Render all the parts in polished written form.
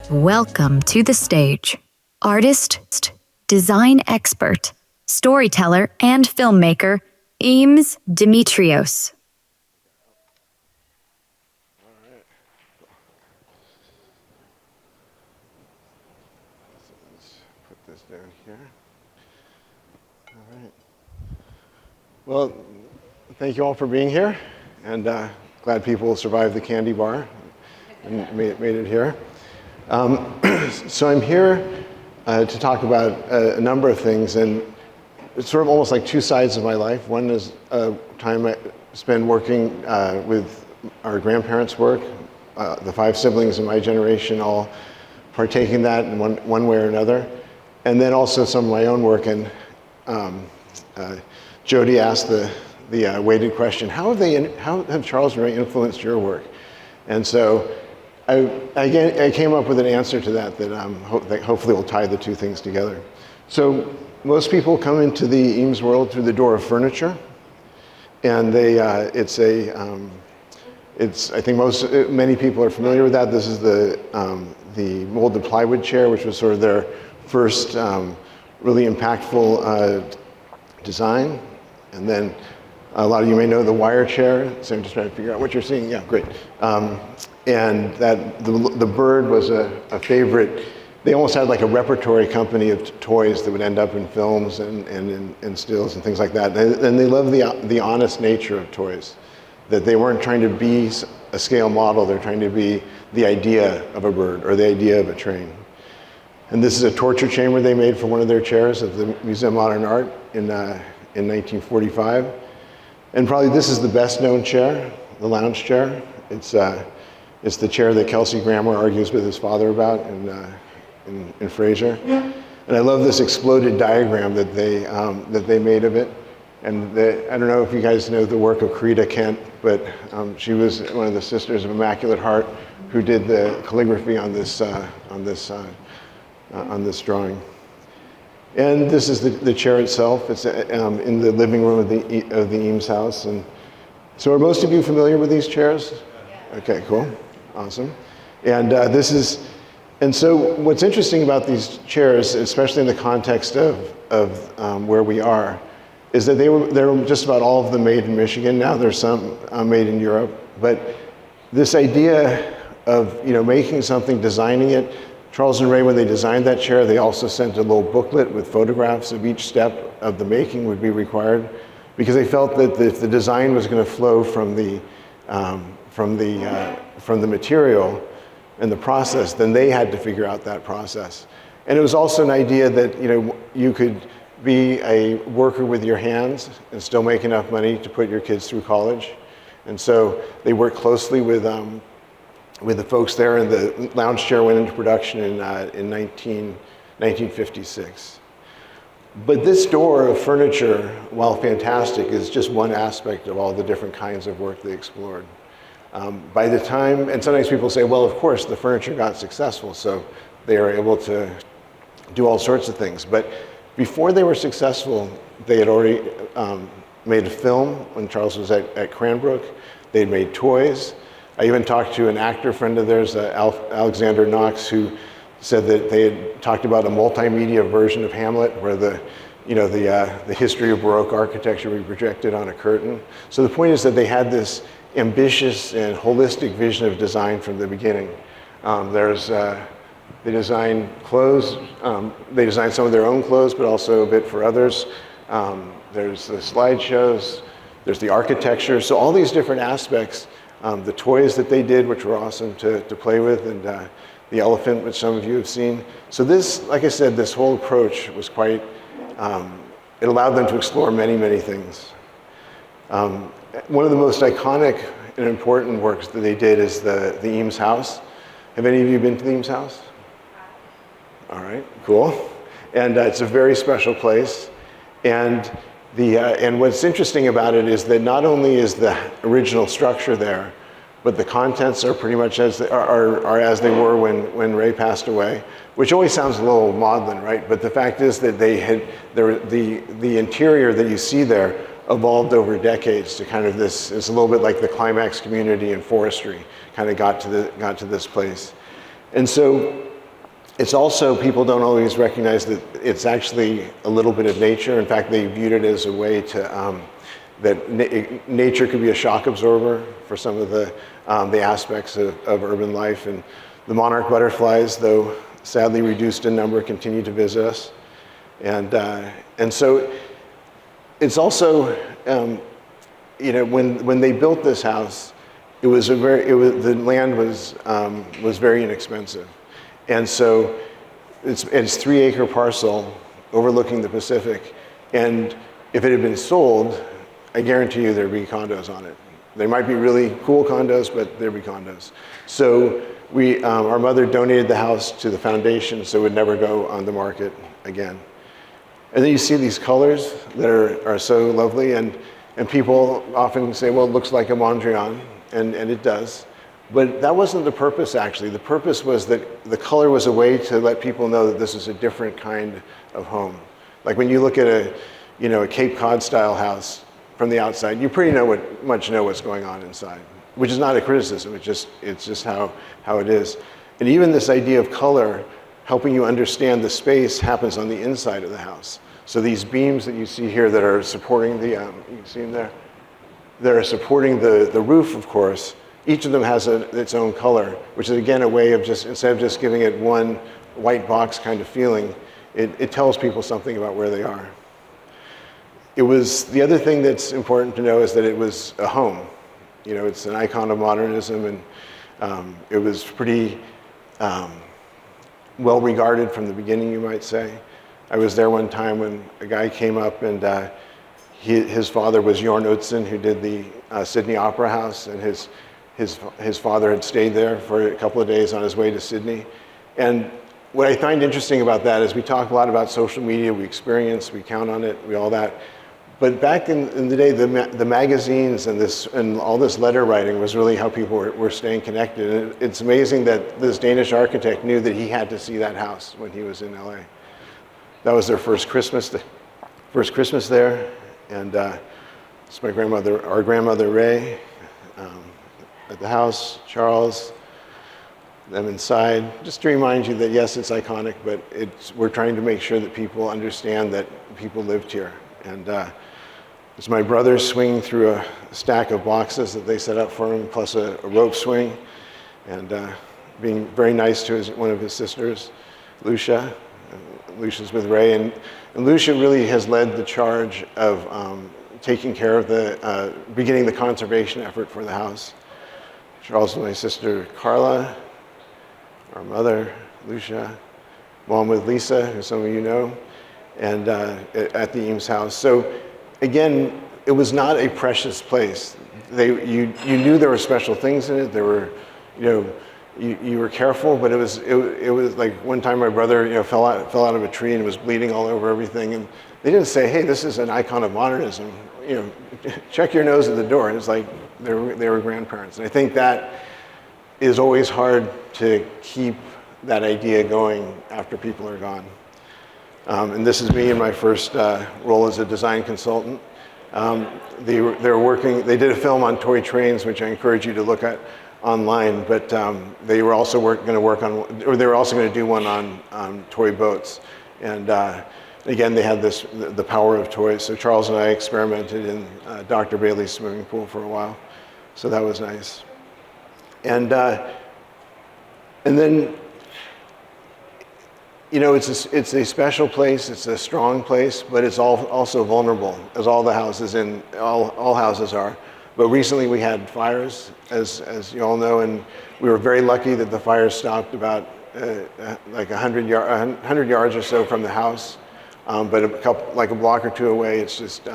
Welcome to the stage, artist, design expert, storyteller, and filmmaker, Eames Demetrios. Let's put this down here. All right. Well, thank you all for being here, and glad people survived the candy bar and made it here. So I'm here to talk about a number of things, and it's sort of almost like two sides of my life. One is time I spend working with our grandparents' work, the 5 siblings in my generation all partaking in that in one way or another. And then also some of my own work. And Jody asked the weighted question, how have Charles and Ray influenced your work? And so I came up with an answer to that that hopefully will tie the two things together. So most people come into the Eames world through the door of furniture, and I think many people are familiar with that. This is the molded plywood chair, which was sort of their first really impactful design. And then a lot of you may know the wire chair, so I'm just trying to figure out what you're seeing. Yeah, great. And that the bird was a favorite. They almost had like a repertory company of toys that would end up in films and in stills and things like that. And they loved the honest nature of toys, that they weren't trying to be a scale model, they're trying to be the idea of a bird or the idea of a train. And this is a torture chamber they made for one of their chairs at the Museum of Modern Art in 1945. And probably this is the best known chair, the lounge chair. It's the chair that Kelsey Grammer argues with his father about in Fraser. And I love this exploded diagram that they made of it. And I don't know if you guys know the work of Karita Kent, but she was one of the Sisters of Immaculate Heart who did the calligraphy on this drawing. And this is the chair itself. It's in the living room of the Eames house. And so are most of you familiar with these chairs? Yeah. Okay, cool, awesome. And so what's interesting about these chairs, especially in the context of where we are, is that they're just about all of them made in Michigan. Now there's some made in Europe. But this idea of making something, designing it, Charles and Ray, when they designed that chair, they also sent a little booklet with photographs of each step of the making would be required, because they felt that if the design was going to flow from the material and the process, then they had to figure out that process. And it was also an idea that you could be a worker with your hands and still make enough money to put your kids through college. And so they worked closely with the folks there, and the lounge chair went into production in 1956. But this door of furniture, while fantastic, is just one aspect of all the different kinds of work they explored. By the time, and sometimes people say, well, of course, the furniture got successful, so they were able to do all sorts of things. But before they were successful, they had already made a film when Charles was at Cranbrook. They had made toys. I even talked to an actor friend of theirs, Alexander Knox, who said that they had talked about a multimedia version of Hamlet, where the history of Baroque architecture would be projected on a curtain. So the point is that they had this ambitious and holistic vision of design from the beginning. They designed clothes. They designed some of their own clothes, but also a bit for others. There's the slideshows. There's the architecture. So all these different aspects. The toys that they did, which were awesome to play with, and the elephant, which some of you have seen. So this, like I said, this whole approach was quite, it allowed them to explore many, many things. One of the most iconic and important works that they did is the Eames house. Have any of you been to the Eames house? All right, cool. And it's a very special place. And what's interesting about it is that not only is the original structure there, but the contents are pretty much as they were when Ray passed away, which always sounds a little maudlin, right? But the fact is that the interior that you see there evolved over decades to kind of this. It's a little bit like the climax community and forestry kind of got to this place. And so It's also, people don't always recognize that it's actually a little bit of nature. In fact, they viewed it as a way to, nature could be a shock absorber for some of the aspects of urban life. And the monarch butterflies, though sadly reduced in number, continue to visit us. And so it's also, when they built this house, the land was very inexpensive. And so it's 3-acre parcel overlooking the Pacific. And if it had been sold, I guarantee you there'd be condos on it. They might be really cool condos, but there'd be condos. So our mother donated the house to the foundation so it would never go on the market again. And then you see these colors that are so lovely, and people often say, well, it looks like a Mondrian, and it does. But that wasn't the purpose, actually. The purpose was that the color was a way to let people know that this is a different kind of home. Like when you look at a Cape Cod style house from the outside, you pretty much know what's going on inside, which is not a criticism. It's just how it is. And even this idea of color, helping you understand the space, happens on the inside of the house. So these beams that you see here that are supporting you can see them there, that are supporting the roof, of course. Each of them has its own color, which is again a way of just, instead of just giving it one white box kind of feeling, it tells people something about where they are. The other thing that's important to know is that it was a home. It's an icon of modernism, and it was pretty well regarded from the beginning, you might say. I was there one time when a guy came up, and his father was Jorn Utzon, who did the Sydney Opera House, and his father had stayed there for a couple of days on his way to Sydney. And what I find interesting about that is we talk a lot about social media, we experience, we count on it, all that. But back in the day, the magazines and all this letter writing was really how people were staying connected. And it's amazing that this Danish architect knew that he had to see that house when he was in LA. That was their first Christmas there. And it's our grandmother Ray, at the house, Charles, them inside, just to remind you that yes, it's iconic, but we're trying to make sure that people understand that people lived here. And it's my brother swinging through a stack of boxes that they set up for him, plus a rope swing, and being very nice to one of his sisters, Lucia. Lucia's with Ray, and Lucia really has led the charge of taking care of beginning the conservation effort for the house. Charles and my sister Carla, our mother Lucia, mom with Lisa, who some of you know, and at the Eames house. So again, it was not a precious place. You knew there were special things in it. There were, you were careful, but it was like one time my brother fell out of a tree and was bleeding all over everything, and they didn't say, hey, this is an icon of modernism. Check your nose at the door. It's like they were grandparents. And I think that is always hard to keep that idea going after people are gone. And this is me in my first role as a design consultant. They did a film on toy trains, which I encourage you to look at online, but they were also going to do one on toy boats. And again, they had the power of toys. So Charles and I experimented in Dr. Bailey's swimming pool for a while. So that was nice. And then, it's a special place, it's a strong place, but it's also vulnerable, as all houses are. But recently we had fires, as you all know, and we were very lucky that the fires stopped about like 100 yards or so from the house. But a block or two away, it's just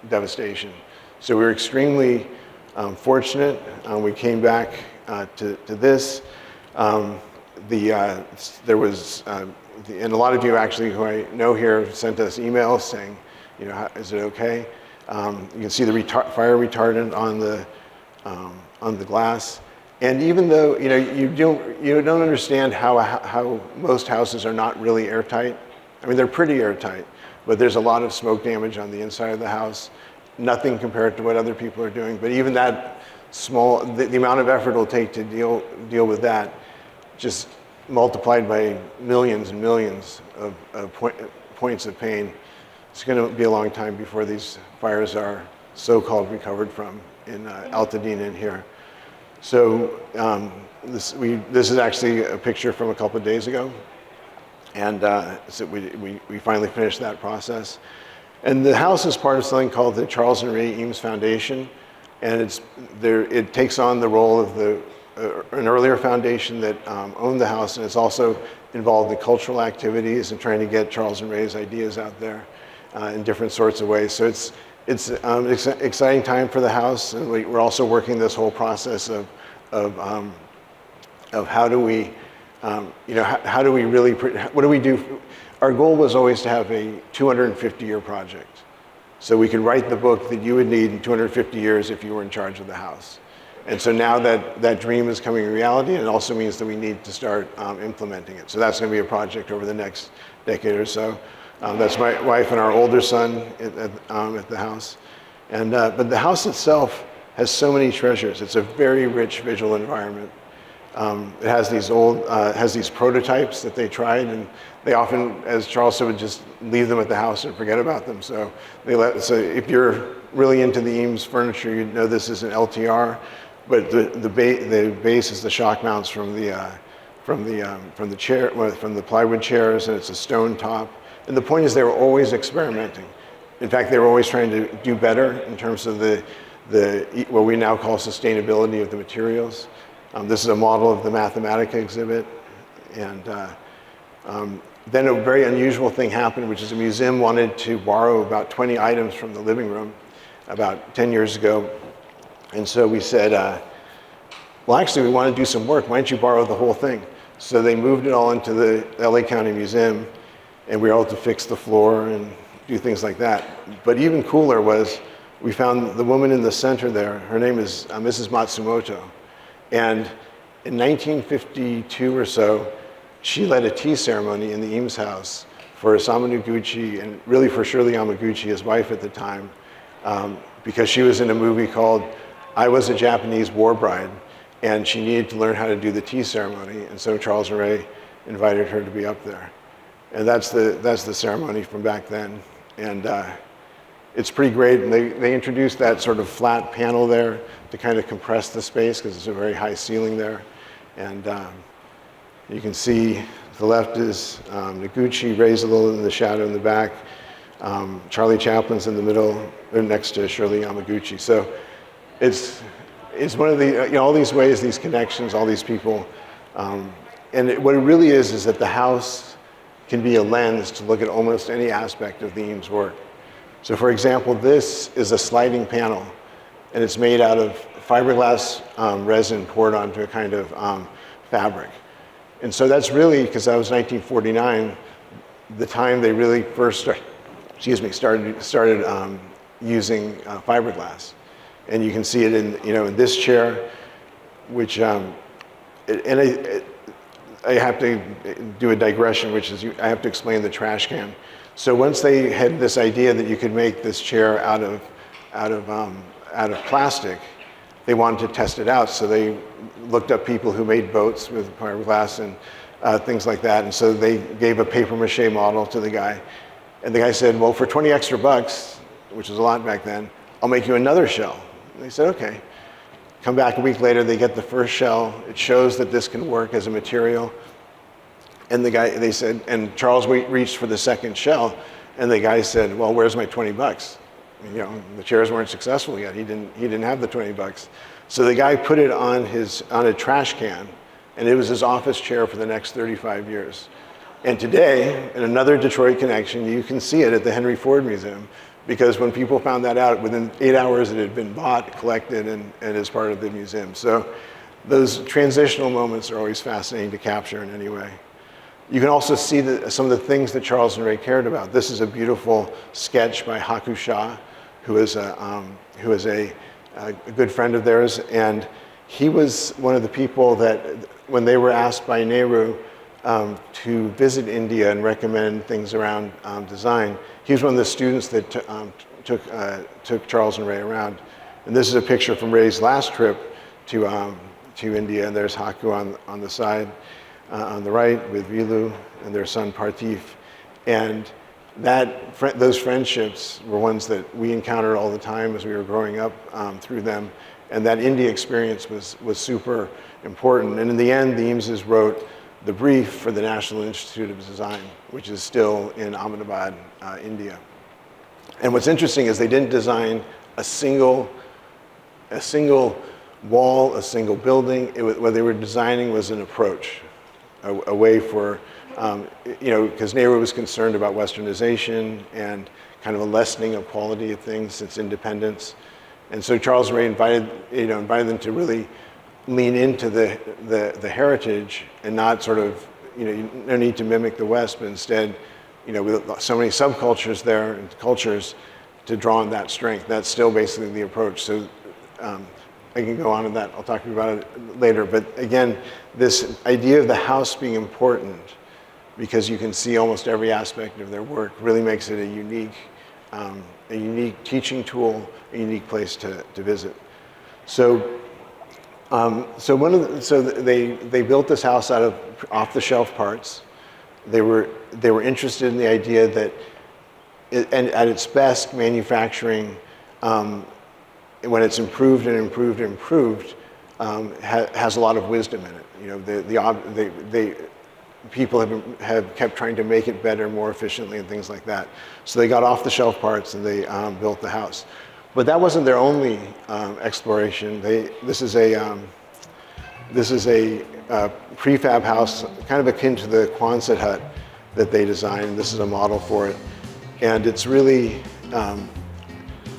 devastation. So we were extremely fortunate. We came back to this. There was, and a lot of you actually who I know here sent us emails saying, is it okay? You can see the fire retardant on the glass. And even though you don't understand how most houses are not really airtight. I mean, they're pretty airtight, but there's a lot of smoke damage on the inside of the house. Nothing compared to what other people are doing, but even that small, the amount of effort it'll take to deal with that, just multiplied by millions and millions of points of pain. It's going to be a long time before these fires are so-called recovered from in Altadena in here. So this is actually a picture from a couple of days ago, and so we finally finished that process. And the house is part of something called the Charles and Ray Eames Foundation, and it takes on the role of an earlier foundation that owned the house, and it's also involved in cultural activities and trying to get Charles and Ray's ideas out there in different sorts of ways. So it's an exciting time for the house, and we're also working this whole process of how do we, how do we really, what do we do? Our goal was always to have a 250-year project. So we could write the book that you would need in 250 years if you were in charge of the house. And so now that dream is coming reality, and it also means that we need to start implementing it. So that's going to be a project over the next decade or so. That's my wife and our older son at the house. And, but the house itself has so many treasures. It's a very rich visual environment. It has these prototypes that they tried, and they often, as Charles said, would just leave them at the house and forget about them. So so if you're really into the Eames furniture, you'd know this is an LTR, but the base is the shock mounts from the plywood chairs, and it's a stone top. And the point is, they were always experimenting. In fact, they were always trying to do better in terms of what we now call sustainability of the materials. This is a model of the Mathematica exhibit. And then a very unusual thing happened, which is a museum wanted to borrow about 20 items from the living room about 10 years ago. And so we said, well, actually, we want to do some work. Why don't you borrow the whole thing? So they moved it all into the LA County Museum, and we were able to fix the floor and do things like that. But even cooler was, we found the woman in the center there. Her name is Mrs. Matsumoto. And in 1952 or so, she led a tea ceremony in the Eames house for Isamu Noguchi, and really for Shirley Yamaguchi, his wife at the time, because she was in a movie called I Was a Japanese War Bride, and she needed to learn how to do the tea ceremony, and so Charles and Ray invited her to be up there. And that's the ceremony from back then. And it's pretty great. And they introduced that sort of flat panel there to kind of compress the space, because it's a very high ceiling there. And you can see to the left is Noguchi, Ray's a little in the shadow in the back. Charlie Chaplin's in the middle, or next to Shirley Yamaguchi. So it's one of the, all these ways, these connections, all these people. And what it really is that the house can be a lens to look at almost any aspect of the Eames work. So for example, this is a sliding panel, and it's made out of fiberglass resin poured onto a kind of fabric. And so that's really, because that was 1949, the time they really first started using fiberglass. And you can see it in this chair, which, I have to do a digression, which is I have to explain the trash can. So once they had this idea that you could make this chair out of plastic, they wanted to test it out. So they looked up people who made boats with fiberglass and things like that. And so they gave a paper mache model to the guy. And the guy said, well, for 20 extra bucks, which was a lot back then, I'll make you another shell. And they said, okay. Come back a week later, they get the first shell. It shows that this can work as a material. And they said, and Charles reached for the second shell, and the guy said, well, where's my 20 bucks? The chairs weren't successful yet. He didn't have the 20 bucks. So the guy put it on a trash can, and it was his office chair for the next 35 years. And today, in another Detroit connection, you can see it at the Henry Ford Museum, because when people found that out, within 8 hours it had been bought, collected, and is part of the museum. So those transitional moments are always fascinating to capture in any way. You can also see some of the things that Charles and Ray cared about. This is a beautiful sketch by Haku Shah, who is a good friend of theirs. And he was one of the people that, when they were asked by Nehru to visit India and recommend things around design, he was one of the students that took Charles and Ray around. And this is a picture from Ray's last trip to India, and there's Haku on the side. on the right with Vilu and their son Partif. And those friendships were ones that we encountered all the time as we were growing up through them. And that India experience was super important. And in the end, the Eameses wrote the brief for the National Institute of Design, which is still in Ahmedabad, India. And what's interesting is they didn't design a single wall, a single building. What they were designing was an approach, a way for, because Nehru was concerned about westernization and kind of a lessening of quality of things since independence. And so Charles and Ray invited them to really lean into the heritage and not sort of, no need to mimic the West, but instead, with so many subcultures there and cultures, to draw on that strength. That's still basically the approach. So I can go on to that. I'll talk to you about it later. But again, this idea of the house being important, because you can see almost every aspect of their work, really makes it a unique teaching tool, a unique place to visit. So they built this house out of off-the-shelf parts. They were interested in the idea that, and at its best, manufacturing, when it's improved and improved and improved, has a lot of wisdom in it. People have kept trying to make it better, more efficiently, and things like that. So they got off-the-shelf parts and they built the house. But that wasn't their only exploration. This is a prefab house, kind of akin to the Quonset hut that they designed. This is a model for it, and it's really.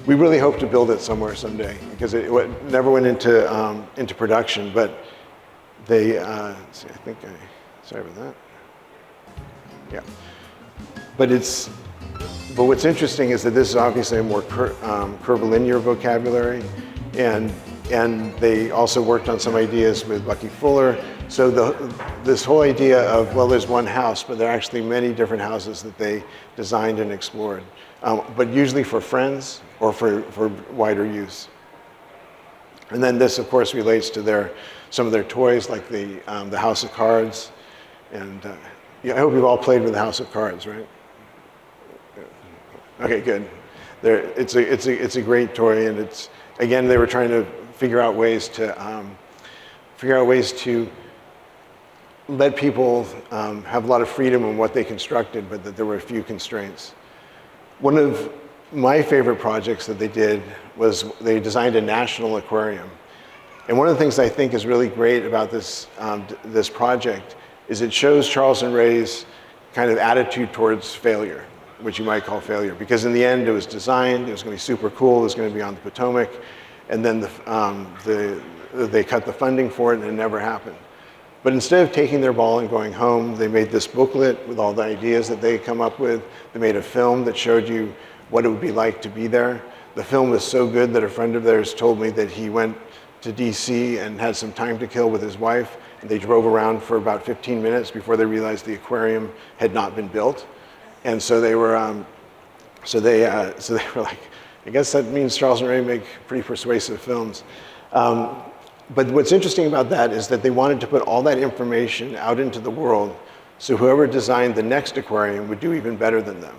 We really hope to build it somewhere someday, because it never went into production. But they, sorry about that. Yeah, but what's interesting is that this is obviously a more curvilinear vocabulary, and they also worked on some ideas with Bucky Fuller. So this whole idea of, well, there's one house, but there are actually many different houses that they designed and explored, but usually for friends or for wider use. And then this, of course, relates to some of their toys, like the House of Cards. And I hope you've all played with the House of Cards, right? Okay, good. It's a great toy, and it's, again, they were trying to figure out ways to let people have a lot of freedom in what they constructed, but that there were a few constraints. One of my favorite projects that they did was they designed a national aquarium. And one of the things I think is really great about this project is it shows Charles and Ray's kind of attitude towards failure, which you might call failure. Because in the end, it was designed, it was going to be super cool, it was going to be on the Potomac, and then they cut the funding for it and it never happened. But instead of taking their ball and going home, they made this booklet with all the ideas that they had come up with. They made a film that showed you what it would be like to be there. The film was so good that a friend of theirs told me that he went to DC and had some time to kill with his wife, and they drove around for about 15 minutes before they realized the aquarium had not been built. And so they were like, I guess that means Charles and Ray make pretty persuasive films. But what's interesting about that is that they wanted to put all that information out into the world, so whoever designed the next aquarium would do even better than them,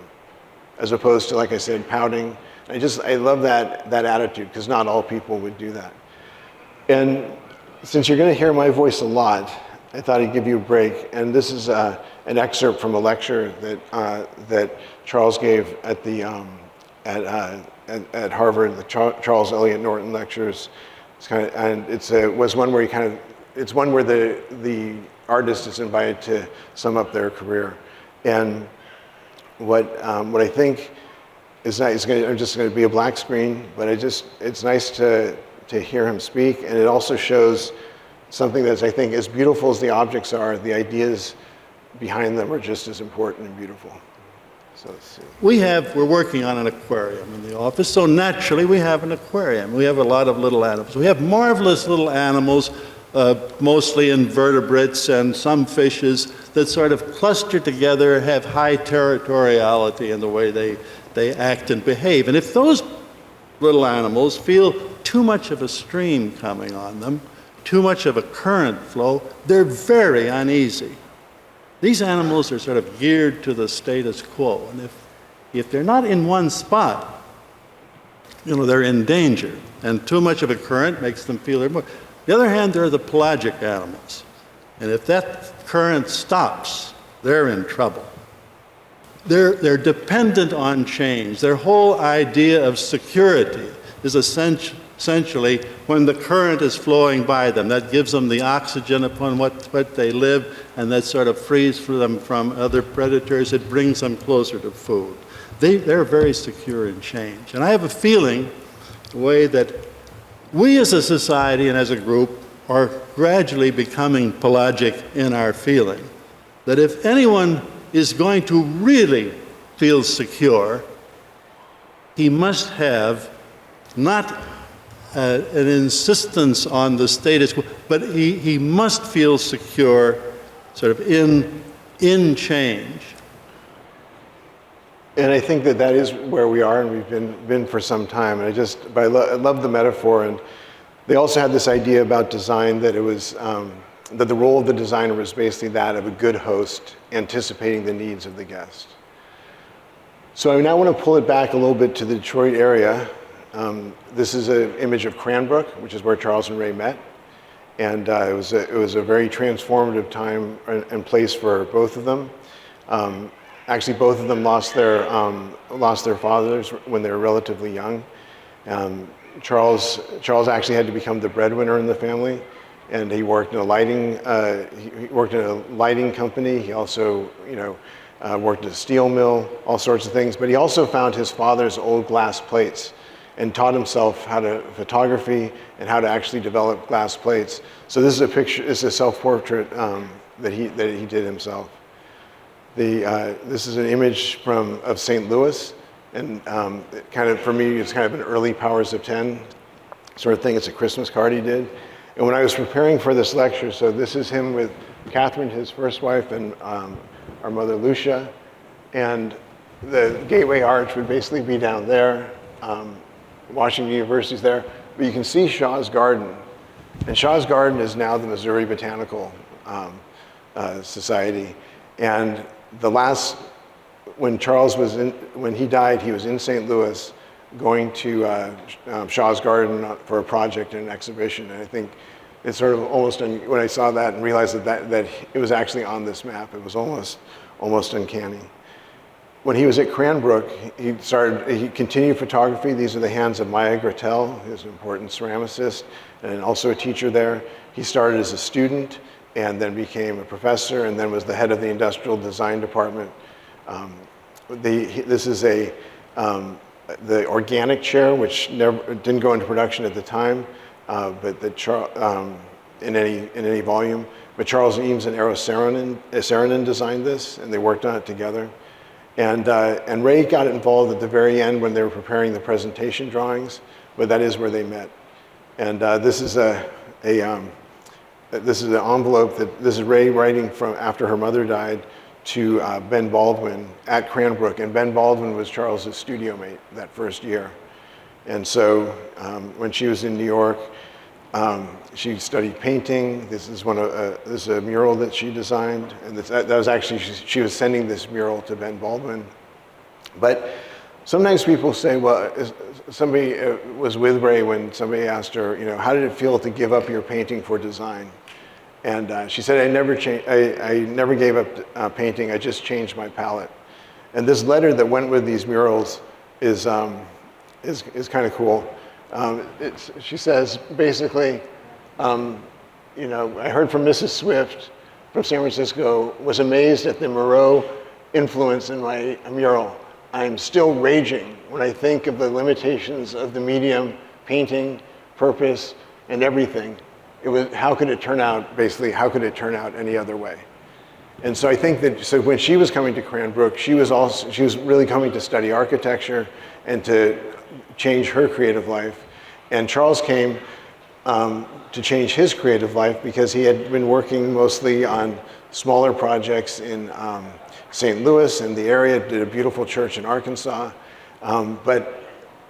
as opposed to, like I said, pouting. I love that attitude, because not all people would do that. And since you're going to hear my voice a lot, I thought I'd give you a break. And this is an excerpt from a lecture that Charles gave at Harvard, the Charles Eliot Norton lectures. It's one where the artist is invited to sum up their career. And what I think is nice, I'm just going to be a black screen, but it's nice to hear him speak, and it also shows something that's, I think, as beautiful as the objects are, the ideas behind them are just as important and beautiful. So let's see. We're working on an aquarium in the office, so naturally we have an aquarium. We have a lot of little animals. We have marvelous little animals, mostly invertebrates and some fishes that sort of cluster together, have high territoriality in the way they act and behave. And if those little animals feel too much of a stream coming on them, too much of a current flow, they're very uneasy. These animals are sort of geared to the status quo, and if they're not in one spot, they're in danger, and too much of a current makes them feel they're more. On the other hand, there are the pelagic animals, and if that current stops, they're in trouble. They're dependent on change. Their whole idea of security is essentially when the current is flowing by them. That gives them the oxygen upon what they live, and that sort of frees them from other predators. It brings them closer to food. They're very secure in change. And I have a feeling, the way that we as a society and as a group are gradually becoming pelagic in our feeling, that if anyone is going to really feel secure, he must have not an insistence on the status quo, but he must feel secure sort of in change. And I think that is where we are, and we've been for some time. And I love the metaphor. And they also had this idea about design that it was that the role of the designer was basically that of a good host, anticipating the needs of the guest. So I now want to pull it back a little bit to the Detroit area. This is an image of Cranbrook, which is where Charles and Ray met, and it was a very transformative time and place for both of them. Actually, both of them lost their fathers when they were relatively young. Charles actually had to become the breadwinner in the family, and he worked in a lighting company. He also worked at a steel mill, all sorts of things. But he also found his father's old glass plates and taught himself photography and how to actually develop glass plates. So this is a picture. This is a self-portrait that he did himself. This is an image of St. Louis, and for me, it's kind of an early Powers of 10 sort of thing. It's a Christmas card he did. And when I was preparing for this lecture, so this is him with Catherine, his first wife, and our mother Lucia, and the Gateway Arch would basically be down there. Washington University's there, but you can see Shaw's Garden, and Shaw's Garden is now the Missouri Botanical Society. And when he died, he was in St. Louis, going to Shaw's Garden for a project and an exhibition. And I think it's sort of almost, when I saw that and realized that it was actually on this map, it was almost uncanny. When he was at Cranbrook, he continued photography. These are the hands of Maya Gretel, who's an important ceramicist and also a teacher there. He started as a student and then became a professor, and then was the head of the industrial design department. This is the organic chair, which didn't go into production at the time, but in any volume. But Charles Eames and Eero Saarinen designed this, and they worked on it together. And Ray got involved at the very end when they were preparing the presentation drawings, but that is where they met. And this is an envelope this is Ray writing from after her mother died to Ben Baldwin at Cranbrook, and Ben Baldwin was Charles's studio mate that first year. And so when she was in New York, she studied painting. This is a mural that she designed, and that was actually, she was sending this mural to Ben Baldwin. But sometimes people say, well, somebody was with Ray when somebody asked her, how did it feel to give up your painting for design? And she said, I never gave up painting. I just changed my palette. And this letter that went with these murals is kind of cool. She says, basically, I heard from Mrs. Swift from San Francisco, was amazed at the Moreau influence in my mural. I'm still raging when I think of the limitations of the medium, painting, purpose, and everything. How could it turn out any other way? And so I think that, when she was coming to Cranbrook, she was really coming to study architecture and to change her creative life. And Charles came to change his creative life because he had been working mostly on smaller projects in St. Louis and the area, did a beautiful church in Arkansas. But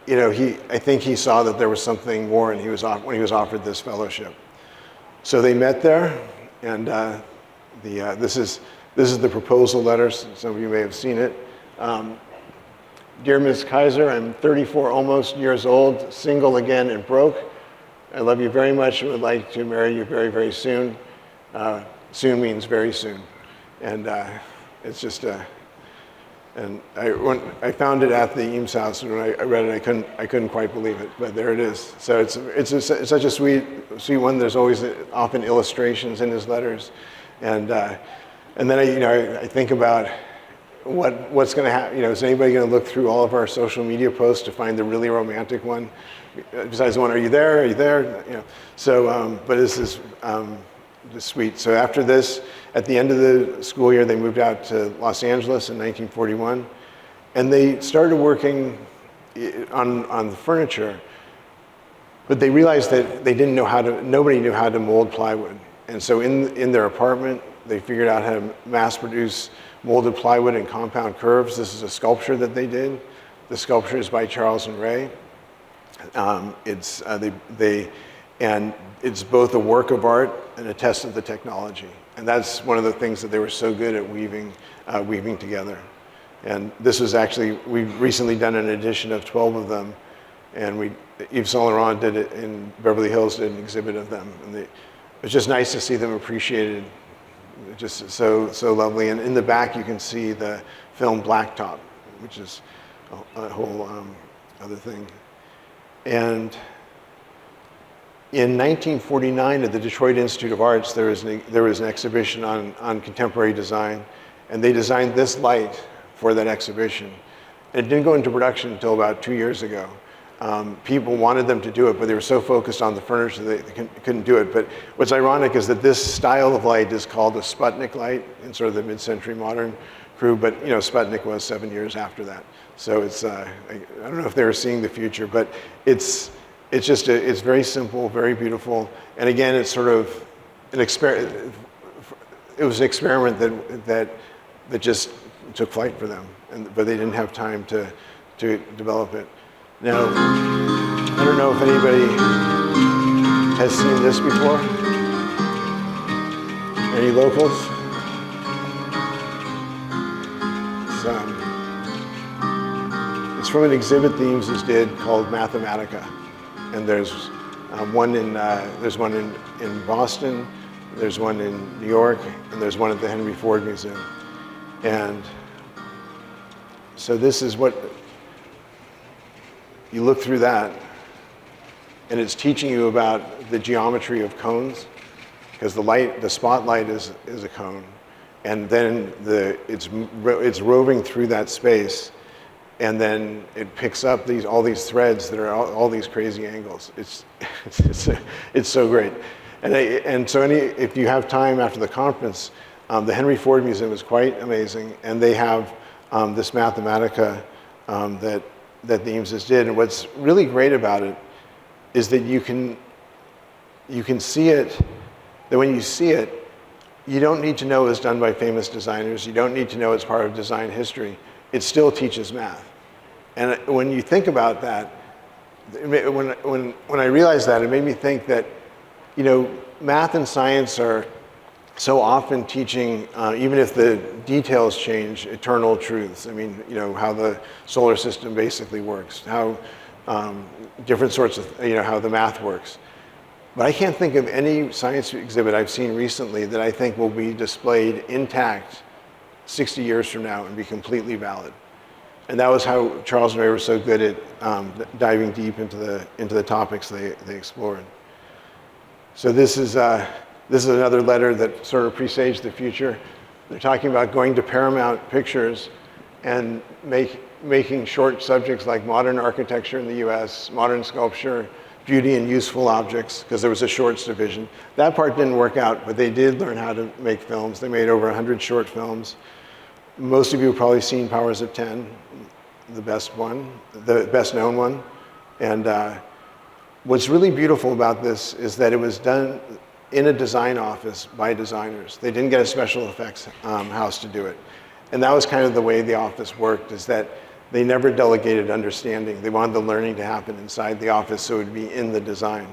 I think he saw that there was something more, and when he was offered this fellowship. So they met there, and this is This is the proposal letter. Some of you may have seen it. Dear Ms. Kcymaerxthaere, I'm 34 almost years old, single again and broke. I love you very much and would like to marry you very, very soon. Soon means very soon. And it's just, and when I found it at the Eames house, and when I read it, I couldn't quite believe it, but there it is. So it's such a sweet one. There's always often illustrations in his letters. And then I think about what's going to happen. Is anybody going to look through all of our social media posts to find the really romantic one? Besides the one, are you there? Are you there? So, but this is just sweet. So after this, at the end of the school year, they moved out to Los Angeles in 1941, and they started working on the furniture. But they realized that they didn't know nobody knew how to mold plywood. And so in their apartment, they figured out how to mass produce molded plywood in compound curves. This is a sculpture that they did. The sculpture is by Charles and Ray. It's both a work of art and a test of the technology. And that's one of the things that they were so good at weaving together. And this was actually, we've recently done an edition of 12 of them, and Yves Saint Laurent did it in Beverly Hills, did an exhibit of them. And it was just nice to see them appreciated. Just so lovely. And in the back, you can see the film Blacktop, which is a whole other thing. And in 1949, at the Detroit Institute of Arts, there was an exhibition on contemporary design, and they designed this light for that exhibition. And it didn't go into production until about 2 years ago. People wanted them to do it, but they were so focused on the furniture they couldn't do it. But what's ironic is that this style of light is called a Sputnik light in sort of the mid-century modern crew, but Sputnik was 7 years after that. So it's, I don't know if they were seeing the future, but it's very simple, very beautiful. And again, it's sort of an experiment. It was an experiment that just took flight for them, but they didn't have time to develop it. Now, I don't know if anybody has seen this before. Any locals? It's from an exhibit the Eameses did called Mathematica, and there's one in Boston, there's one in New York, and there's one at the Henry Ford Museum. And so this is what you look through that, and it's teaching you about the geometry of cones, because the spotlight is a cone, and then it's roving through that space, and then it picks up all these threads that are all these crazy angles. It's so great, and so if you have time after the conference, the Henry Ford Museum is quite amazing, and they have this Mathematica that the Eameses did. And what's really great about it is that you can see it, that when you see it, you don't need to know it was done by famous designers. You don't need to know it's part of design history. It still teaches math. And when you think about that, when I realized that, it made me think that, math and science are so often teaching, even if the details change, eternal truths. I mean, how the solar system basically works, how different sorts of, how the math works. But I can't think of any science exhibit I've seen recently that I think will be displayed intact 60 years from now and be completely valid. And that was how Charles and Ray were so good at diving deep into the topics they explored. So this is another letter that sort of presaged the future. They're talking about going to Paramount Pictures and making short subjects like modern architecture in the US, modern sculpture, beauty and useful objects, because there was a shorts division. That part didn't work out, but they did learn how to make films. They made over 100 short films. Most of you have probably seen Powers of 10, the best known one. And what's really beautiful about this is that it was done in a design office by designers. They didn't get a special effects house to do it. And that was kind of the way the office worked, is that they never delegated understanding. They wanted the learning to happen inside the office, so it would be in the design.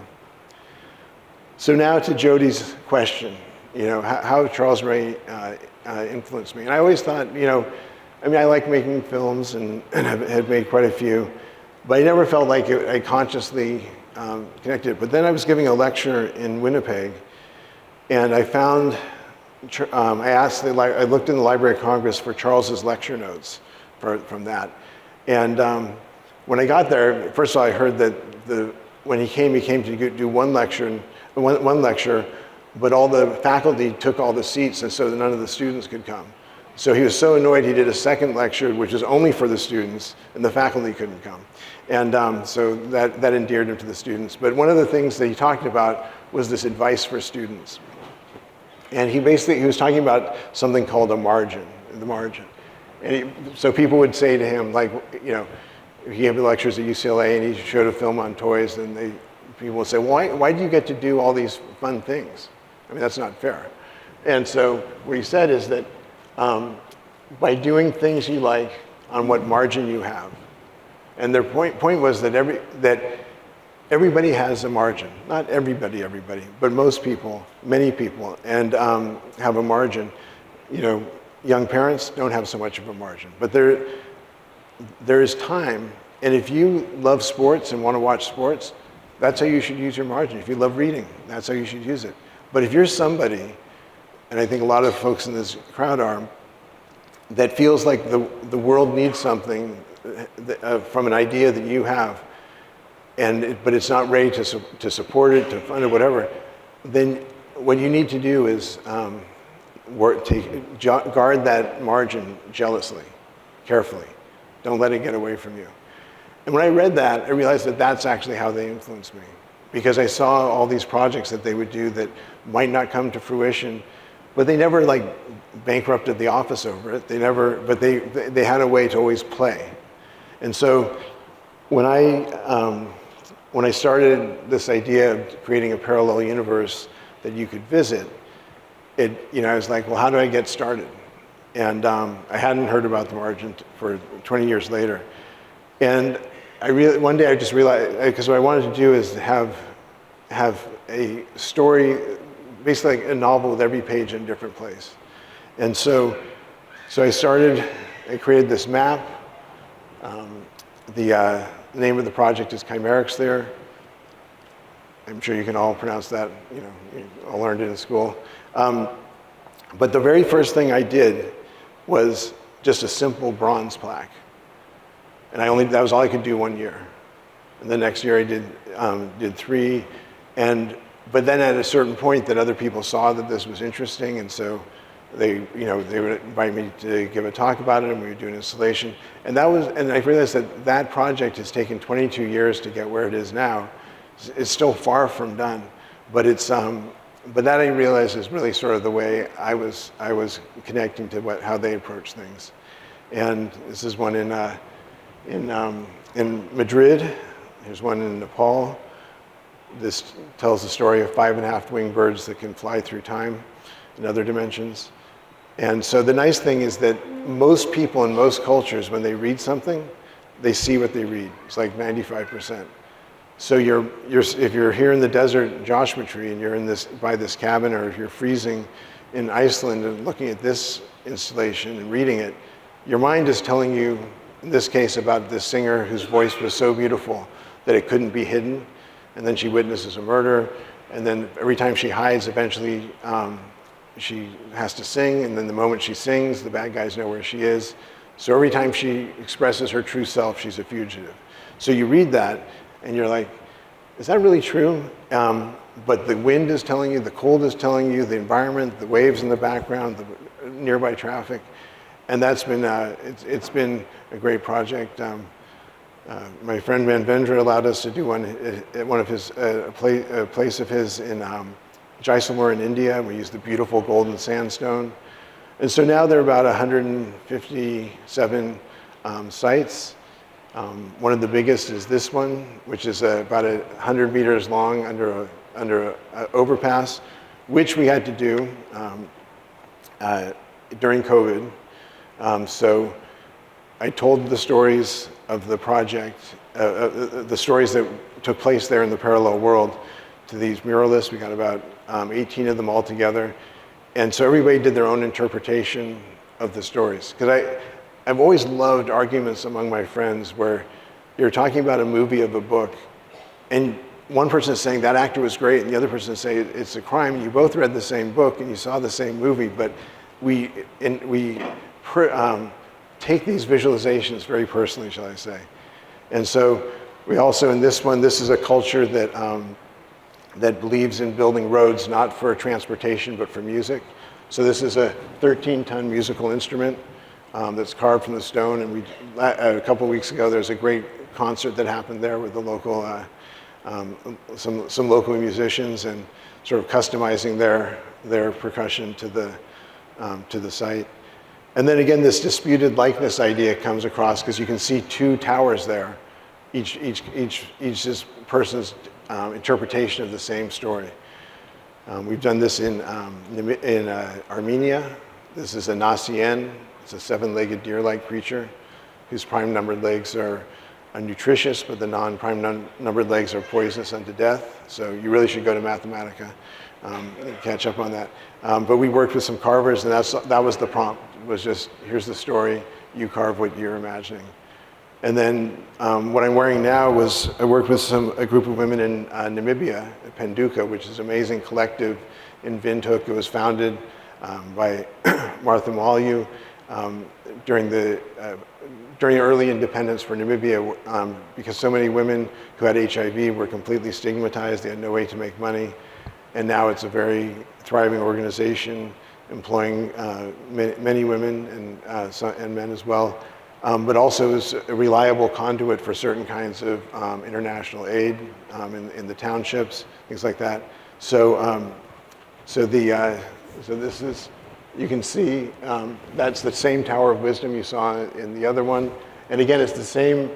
So now to Jody's question, how Charles Ray influenced me. And I always thought, I mean, I like making films and had made quite a few, but I never felt like I consciously connected it. But then I was giving a lecture in Winnipeg, and I found, I looked in the Library of Congress for Charles's lecture notes from that. And when I got there, first of all, I heard that when he came to do one lecture, but all the faculty took all the seats, and so none of the students could come. So he was so annoyed he did a second lecture, which was only for the students, and the faculty couldn't come. And so that endeared him to the students. But one of the things that he talked about was this advice for students. And he was talking about something called the margin. And so people would say to him, like, he gave lectures at UCLA and he showed a film on toys, and people would say, why do you get to do all these fun things? I mean, that's not fair. And so what he said is that by doing things you like on what margin you have, and their point was that everybody has a margin. Not everybody, but most people, many people, and have a margin. Young parents don't have so much of a margin, but there is time, and if you love sports and want to watch sports, that's how you should use your margin. If you love reading, that's how you should use it. But if you're somebody, and I think a lot of folks in this crowd are, that feels like the world needs something from an idea that you have, but it's not ready to support it, to fund it, whatever, then what you need to do is guard that margin jealously, carefully. Don't let it get away from you. And when I read that, I realized that that's actually how they influenced me, because I saw all these projects that they would do that might not come to fruition, but they never bankrupted the office over it. But they had a way to always play. And so when I started this idea of creating a parallel universe that you could visit, I was like, well, how do I get started? And I hadn't heard about the margin for 20 years later. And one day I just realized, because what I wanted to do is have a story, basically like a novel with every page in a different place. And so I created this map. The name of the project is Kcymaerxthaere. I'm sure you can all pronounce that, you all learned it in school. But the very first thing I did was just a simple bronze plaque. And that was all I could do 1 year. And the next year I did 3. But then at a certain point that other people saw that this was interesting, and so they would invite me to give a talk about it, and we would do an installation. And I realized that project has taken 22 years to get where it is now. It's still far from done, but but that I realized is really sort of the way I was connecting to how they approach things. And this is one in Madrid. There's one in Nepal. This tells the story of 5.5 winged birds that can fly through time in other dimensions. And so the nice thing is that most people in most cultures, when they read something, they see what they read. It's like 95%. So if you're here in the desert Joshua Tree and you're by this cabin, or if you're freezing in Iceland and looking at this installation and reading it, your mind is telling you, in this case, about this singer whose voice was so beautiful that it couldn't be hidden. And then she witnesses a murder, and then every time she hides, eventually she has to sing, and then the moment she sings, the bad guys know where she is. So every time she expresses her true self, she's a fugitive. So you read that, and you're like, is that really true? But the wind is telling you, the cold is telling you, the environment, the waves in the background, the nearby traffic, and that's been, it's been a great project. My friend Van Vendra allowed us to do one at one of his, a place of his in Jaisalmer in India. We used the beautiful golden sandstone. And so now there are about 157 sites. One of the biggest is this one, which is about 100 meters long under an overpass, which we had to do during COVID. So I told the stories of the project, the stories that took place there in the parallel world to these muralists. We got about 18 of them all together. And so everybody did their own interpretation of the stories. Because I've always loved arguments among my friends where you're talking about a movie of a book, and one person is saying that actor was great, and the other person is saying it's a crime, and you both read the same book and you saw the same movie, but we take these visualizations very personally, shall I say. And so we also, in this one, this is a culture that believes in building roads not for transportation but for music. So this is a 13-ton musical instrument that's carved from the stone, and a couple of weeks ago there's a great concert that happened there with the local, some local musicians, and sort of customizing their percussion to the site. And then again, this disputed likeness idea comes across because you can see two towers there, each is person's interpretation of the same story. We've done this in Armenia. This is a Nasian. It's a 7-legged deer-like creature whose prime-numbered legs are nutritious, but the non-prime numbered legs are poisonous unto death. So you really should go to Mathematica and catch up on that. But we worked with some carvers, and that was the prompt. It was just, here's the story, you carve what you're imagining. And then what I'm wearing now was, I worked with a group of women in Namibia, Penduka, which is an amazing collective in Windhoek. It was founded by Martha Mwalyu during early independence for Namibia, because so many women who had HIV were completely stigmatized. They had no way to make money. And now it's a very thriving organization, employing many women and men as well. But also is a reliable conduit for certain kinds of international aid in the townships, things like that. So this is, you can see, that's the same Tower of Wisdom you saw in the other one. And again, it's the same,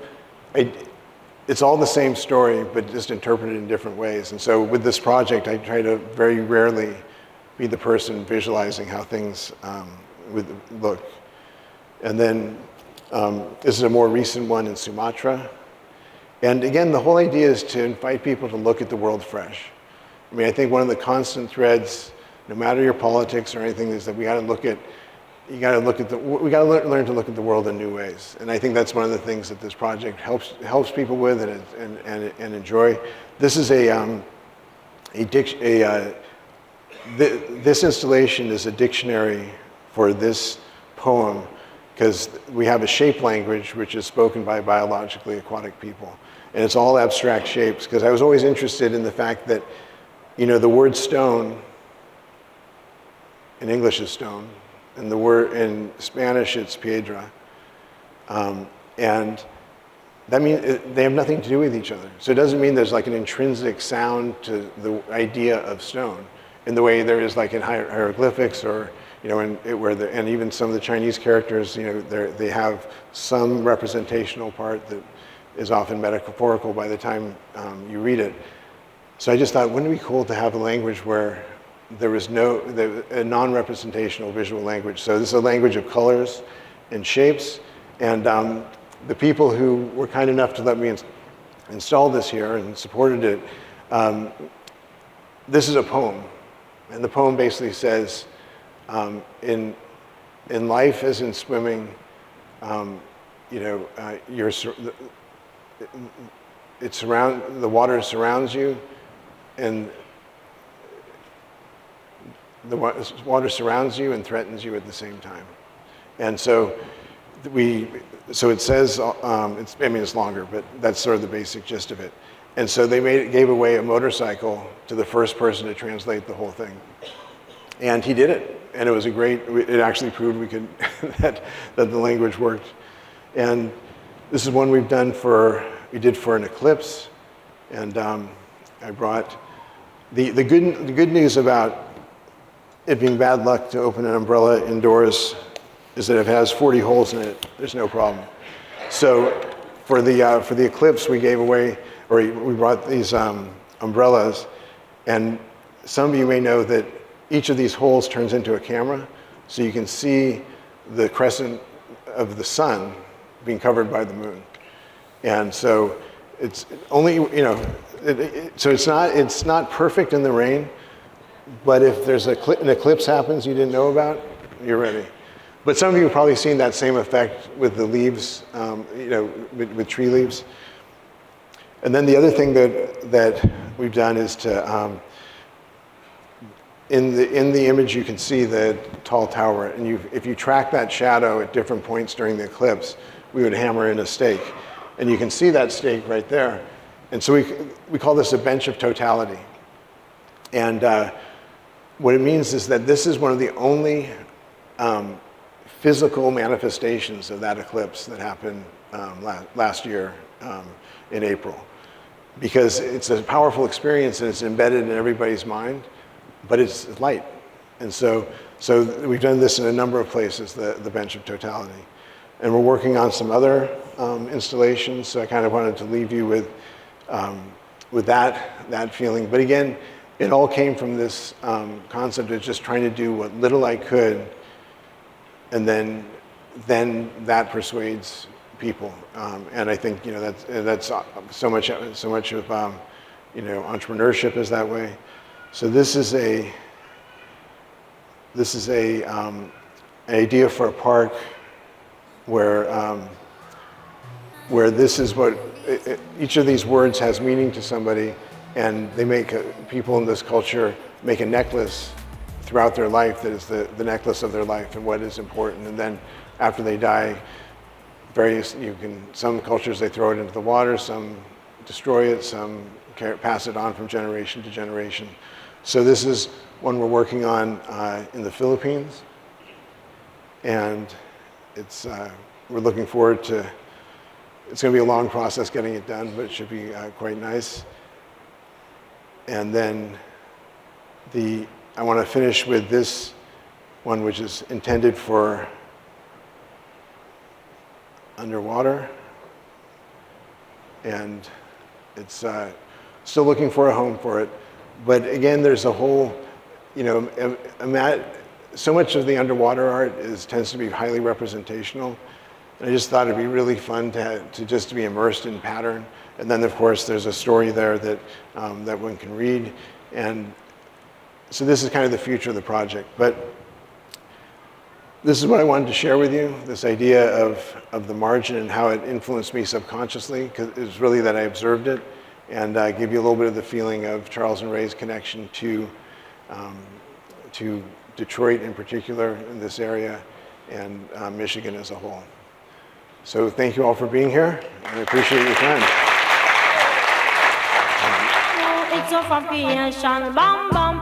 it's all the same story, but just interpreted in different ways. And so with this project, I try to very rarely be the person visualizing how things would look. And then this is a more recent one in Sumatra. And again, the whole idea is to invite people to look at the world fresh. I mean, I think one of the constant threads, no matter your politics or anything, is that we got to learn to look at the world in new ways. And I think that's one of the things that this project helps people with and enjoy. This is this installation is a dictionary for this poem, because we have a shape language which is spoken by biologically aquatic people. And it's all abstract shapes, because I was always interested in the fact that, you know, the word stone in English is stone, and the word in Spanish it's piedra. And that means they have nothing to do with each other. So it doesn't mean there's like an intrinsic sound to the idea of stone in the way there is like in hieroglyphics, or you know, and even some of the Chinese characters, you know, they have some representational part that is often metaphorical by the time you read it. So I just thought, wouldn't it be cool to have a language where there was a non-representational visual language. So this is a language of colors and shapes. And the people who were kind enough to let me install this here and supported it, this is a poem. And the poem basically says, in life as in swimming, you know, the water surrounds you, and the water surrounds you and threatens you at the same time. And so it says, it's longer, but that's sort of the basic gist of it. And so they gave away a motorcycle to the first person to translate the whole thing. And he did it. And it was it actually proved that the language worked. And this is one we did for an eclipse. And I brought, the good news about it being bad luck to open an umbrella indoors is that if it has 40 holes in it, there's no problem. So for the eclipse, we brought these umbrellas, and some of you may know that each of these holes turns into a camera, so you can see the crescent of the sun being covered by the moon. And so it's only, you know, so it's not perfect in the rain, But if there's an eclipse happens you didn't know about, you're ready. But some of you have probably seen that same effect with the leaves, with tree leaves. And then the other thing that we've done is to, in the image you can see the tall tower, and if you track that shadow at different points during the eclipse, we would hammer in a stake. And you can see that stake right there. And so we call this a bench of totality. And what it means is that this is one of the only physical manifestations of that eclipse that happened last year in April. Because it's a powerful experience and it's embedded in everybody's mind, but it's light. And so we've done this in a number of places, the bench of totality. And we're working on some other installations, so I kind of wanted to leave you with that feeling. But again, it all came from this concept of just trying to do what little I could, and then that persuades people. And I think that's so much of entrepreneurship is that way. So this is an idea for a park where this is what each of these words has meaning to somebody, and they make people in this culture make a necklace throughout their life that is the necklace of their life and what is important. And then after they die, some cultures they throw it into the water, some destroy it, some pass it on from generation to generation. So this is one we're working on in the Philippines, and we're looking forward to. It's going to be a long process getting it done, but it should be quite nice. And then I want to finish with this one, which is intended for underwater, and it's still looking for a home for it. But again, there's a whole, so much of the underwater art tends to be highly representational. And I just thought it'd be really fun to just be immersed in pattern. And then of course there's a story there that one can read. And so this is kind of the future of the project. But this is what I wanted to share with you, this idea of the margin and how it influenced me subconsciously, because it was really that I observed it, and give you a little bit of the feeling of Charles and Ray's connection to Detroit in particular, in this area, and Michigan as a whole. So thank you all for being here, and I appreciate your time. It's a from creation, bam bam.